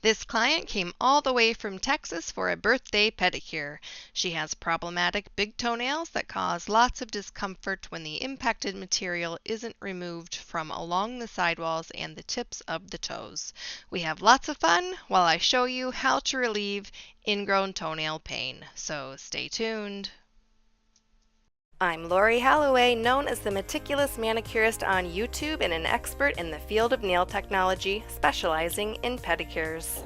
This client came all the way from Texas for a birthday pedicure. She has problematic big toenails that cause lots of discomfort when the impacted material isn't removed from along the sidewalls and the tips of the toes. We have lots of fun while I show you how to relieve ingrown toenail pain, so stay tuned. I'm Lori Halloway, known as the Meticulous Manicurist on YouTube and an expert in the field of nail technology, specializing in pedicures.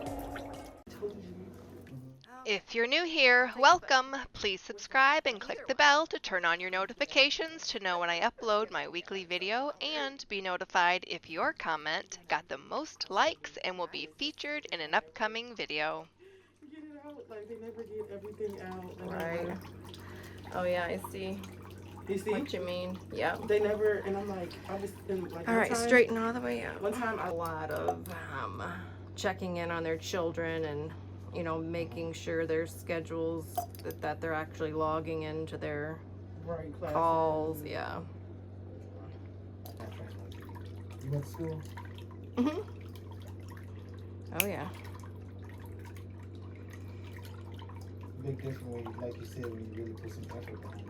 If you're new here, welcome! Please subscribe and click the bell to turn on your notifications to know when I upload my weekly video, and be notified if your comment got the most likes and will be featured in an upcoming video. Get it out, like they never get everything out. Right. Oh yeah, I see. You see? What you mean? Yeah. They never, and I'm like, I was in like. All right, straighten all the way out. One time, A lot of checking in on their children and, you know, making sure their schedules that they're actually logging into their calls. Yeah. You went to school? Mhm. Oh yeah. Big difference when you, like you said, when you really put some effort behind it.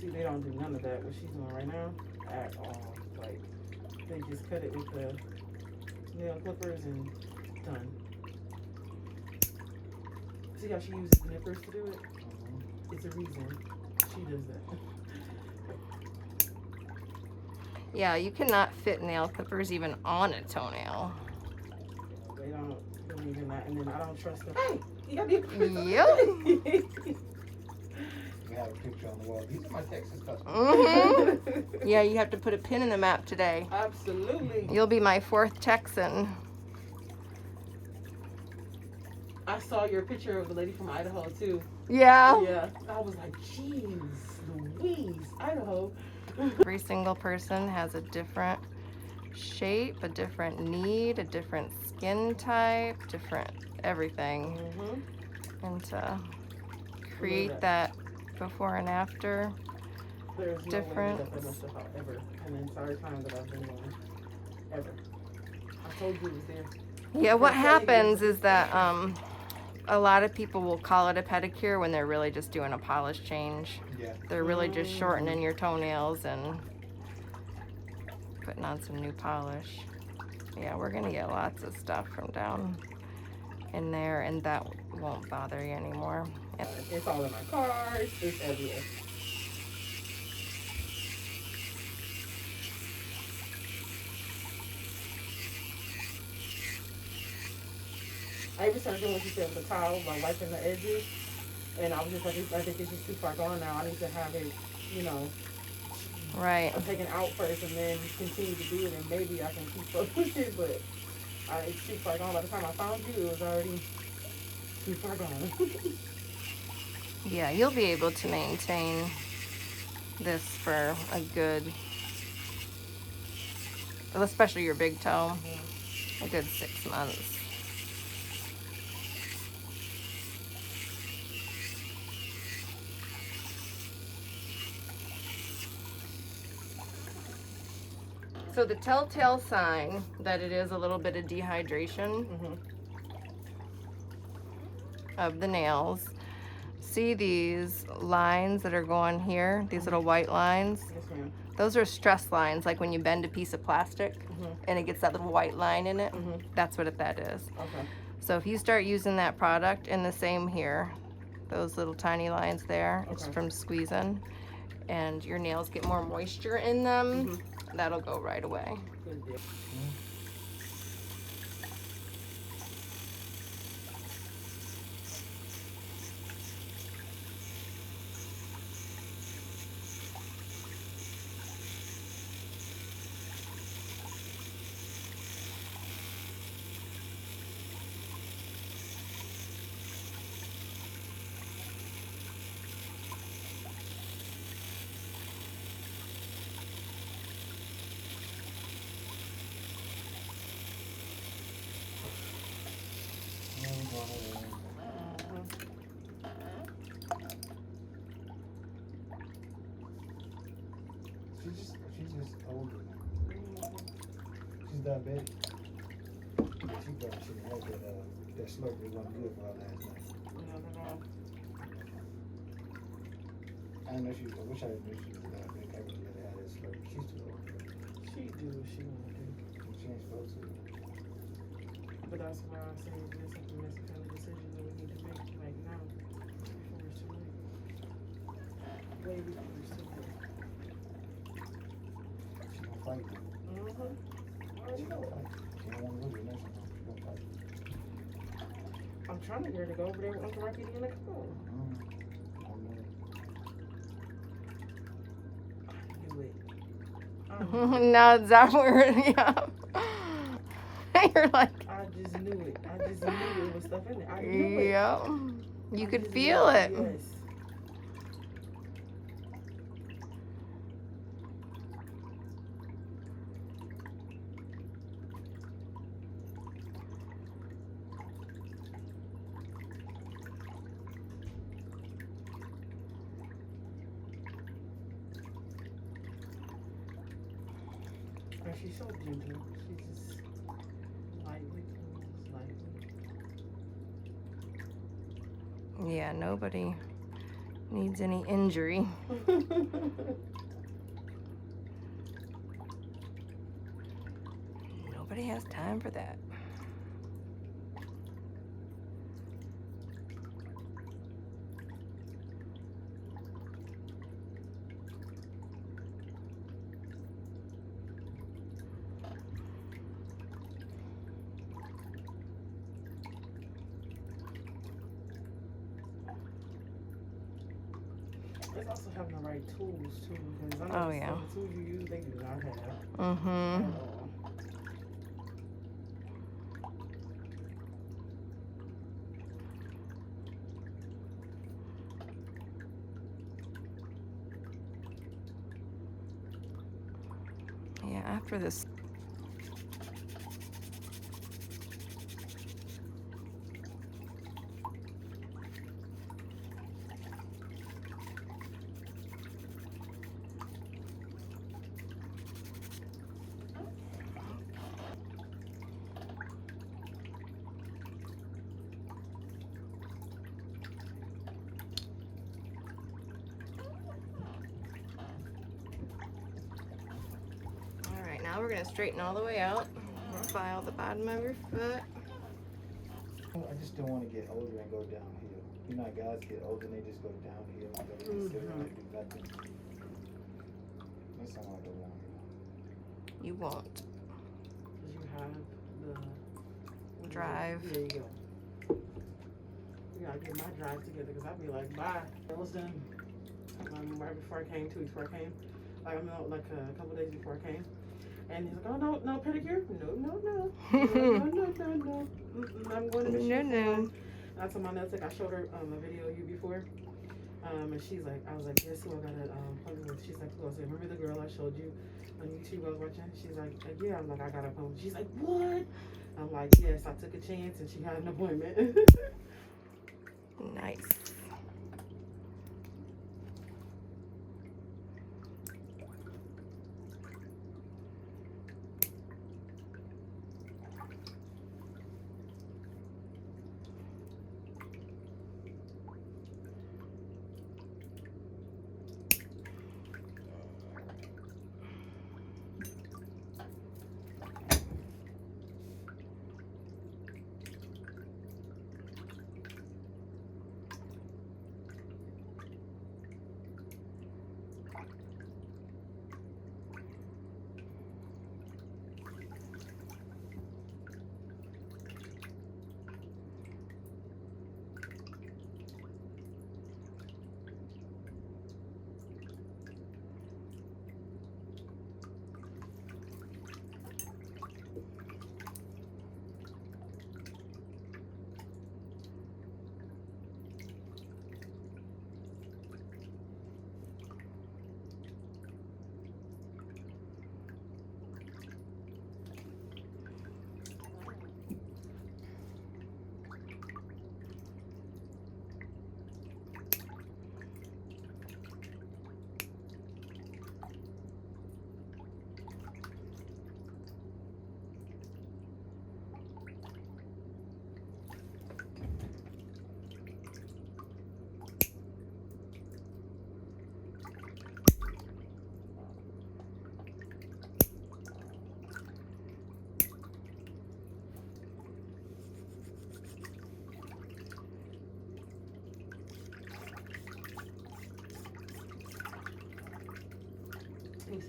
see, they don't do none of that. What she's doing right now, at all. Like, they just cut it with the nail clippers and done. See how she uses the nippers to do it? It's a reason she does that. Yeah, you cannot fit nail clippers even on a toenail. They don't believe in that, and then I don't trust them. Hey, you got the Yep. We have a picture on the wall. These are my Texas customers. Mm-hmm. Yeah, you have to put a pin in the map today. Absolutely. You'll be my 4th Texan. I saw your picture of the lady from Idaho too. Yeah. Yeah. I was like, jeez, Louise, Idaho. Every single person has a different shape, a different need, a different skin type, different everything. Mm-hmm. And to create that before and after. There's no different. way that must have out ever in the entire time that I've been on. Ever. I told you it was there. Yeah, what happens is that a lot of people will call it a pedicure when they're really just doing a polish change. Yeah. They're really just shortening your toenails and putting on some new polish. Yeah, we're gonna get lots of stuff from down in there, and that won't bother you anymore. It's all in my cars. It's everywhere. I even started doing what you said with the towel, like wiping the edges. And I was just like, I think it's just too far gone now. I need to have it, you know, Right. taken out first and then continue to do it, and maybe I can keep up with it. But it's too far gone. By the time I found you, it was already too far gone. Yeah, you'll be able to maintain this for a good, well, especially your big toe, a good 6 months. So the telltale sign that it is a little bit of dehydration of the nails. See these lines that are going here, these little white lines? Yes, ma'am. Those are stress lines, like when you bend a piece of plastic and it gets that little white line in it. That's what that is. Okay. So if you start using that product, and the same here, those little tiny lines there, it's from squeezing, and your nails get more moisture in them, that'll go right away. Good deal. She's just older. She's diabetic. She probably shouldn't have had that slurp. It wasn't good for her last night. Not at all. I know she. I wish I knew she was that big. I would let her have that slurp. She's too old for it. She do what she wanna do. She ain't supposed to. But that's why I say that's the kind of decision that we need to make right now before it's too late. Way before it's too late. She gonna fight you. She gonna fight. She don't want to go to the nursing home. She gonna fight. I'm trying to get her to go over there with Uncle Rocky in the car. I knew it. Now is that where, yeah. You're like, I just knew it. I just knew it was stuff in there. I knew it. yeah. You I could just feel knew it. Yes. And she's so gentle. She's just lightly, Yeah, nobody needs any injury. lightly. Nobody has time for that. It's also having the right tools too, because I know Oh, yeah. some of the tools you use, they do not have Mm-hmm. at all. Yeah, after this. All right, now we're gonna straighten all the way out. File the bottom of your foot. I just don't want to get older and go downhill. You know, how guys get older and they just go downhill and they just sit around and do nothing. That's how I go downhill. You won't. Because you have the what is it? Drive. There you go. You gotta get my drive together because I'd be like, bye. That was done right before I came, 2 weeks before I came. Like, I know, like a couple days before I came. And he's like, oh, no, pedicure? No. No. I'm going to Michigan. No. And I told my nail tech, I showed her a video of you before. And she's like, I was like, guess who I got an appointment with? She's like, who? I said, remember the girl I showed you on YouTube I was watching? She's like, yeah. I'm like, I got an appointment. She's like, what? I'm like, yes, I took a chance and she had an appointment. Nice.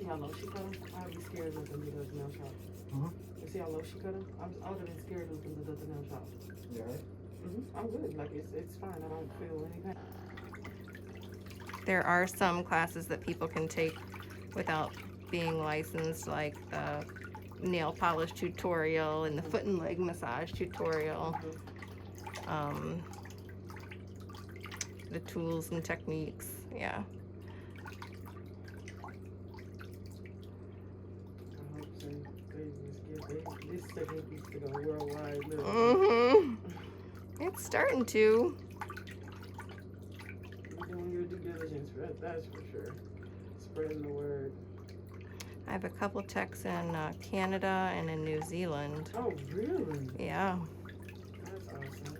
how low she cut them? I'd be scared of them to do the nail shop. You see how low she cut them? I would have been scared of them to do the nail shop. You alright? I'm good. Like, it's fine. I don't feel any pain. There are some classes that people can take without being licensed, like the nail polish tutorial and the foot and leg massage tutorial. The tools and techniques, yeah. I hope so. This technique needs to go worldwide. It's starting to. You're doing your due diligence, that's for sure. Spreading the word. I have a couple techs in Canada and in New Zealand. Oh, really? Yeah. That's awesome.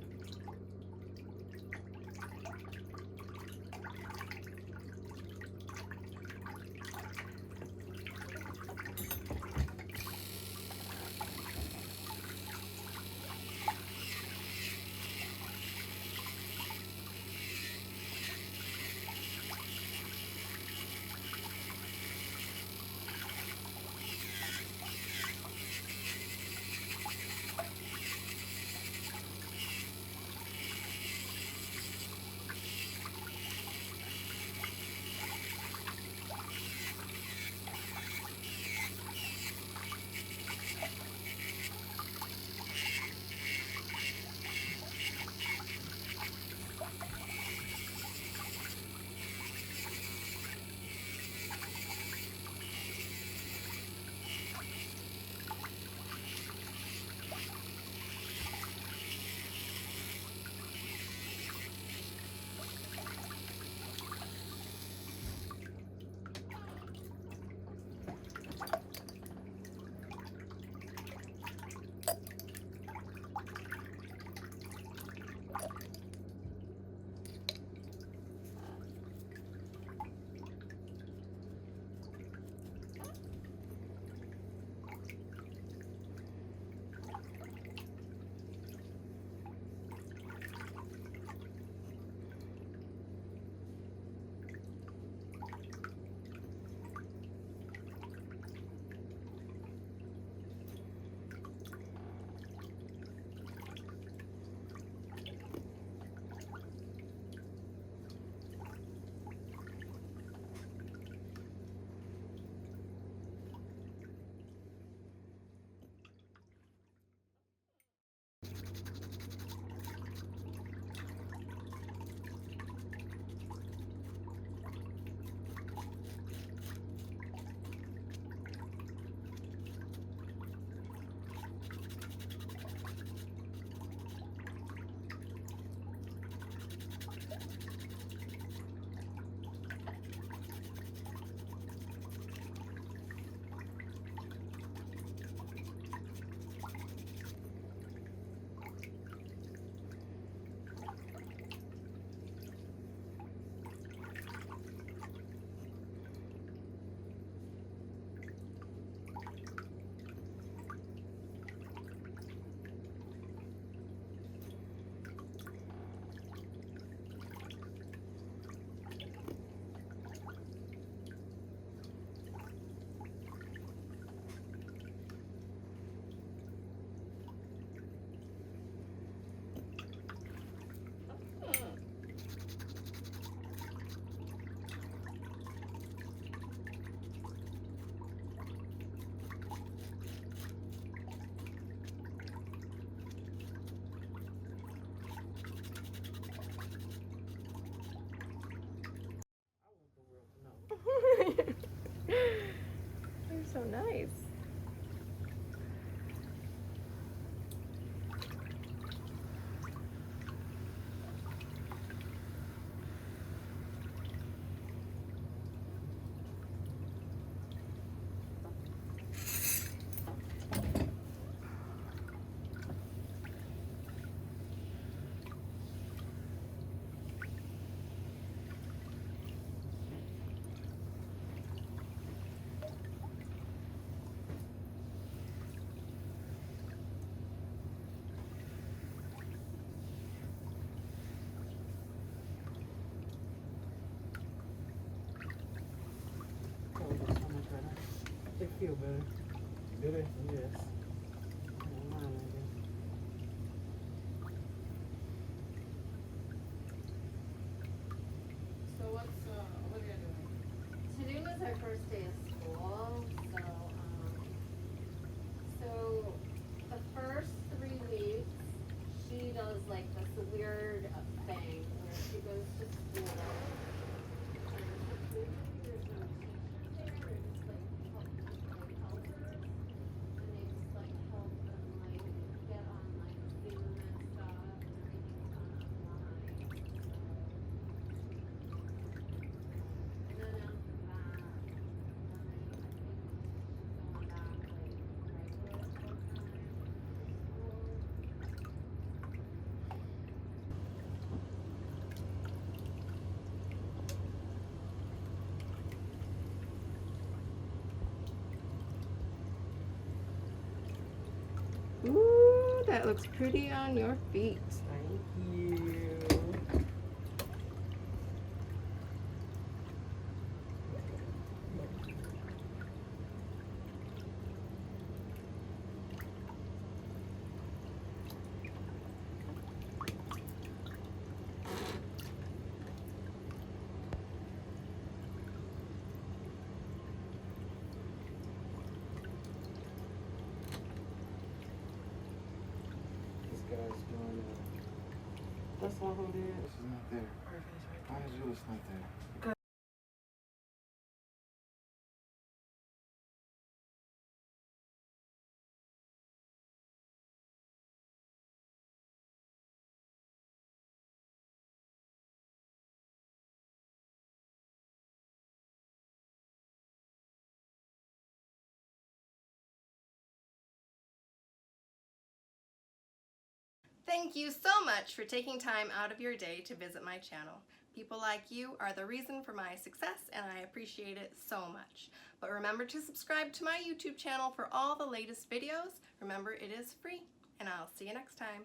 They're so nice. feel better. Do they? Yes. I don't mind, I guess. So what are you doing? Today was our first day of school, so the first 3 weeks she does like this weird thing where she goes to school. There's no teacher there, they're just like helpers, and they just like help them like get on like Zoom and stuff, and everything's done online. And then after that, I think going back like regular full time school. Ooh, that looks pretty on your feet. Thank you. This guy's doing That's one who did. this is not there. Why is yours not there? Thank you so much for taking time out of your day to visit my channel. People like you are the reason for my success, and I appreciate it so much. But remember to subscribe to my YouTube channel for all the latest videos. Remember, it is free, and I'll see you next time.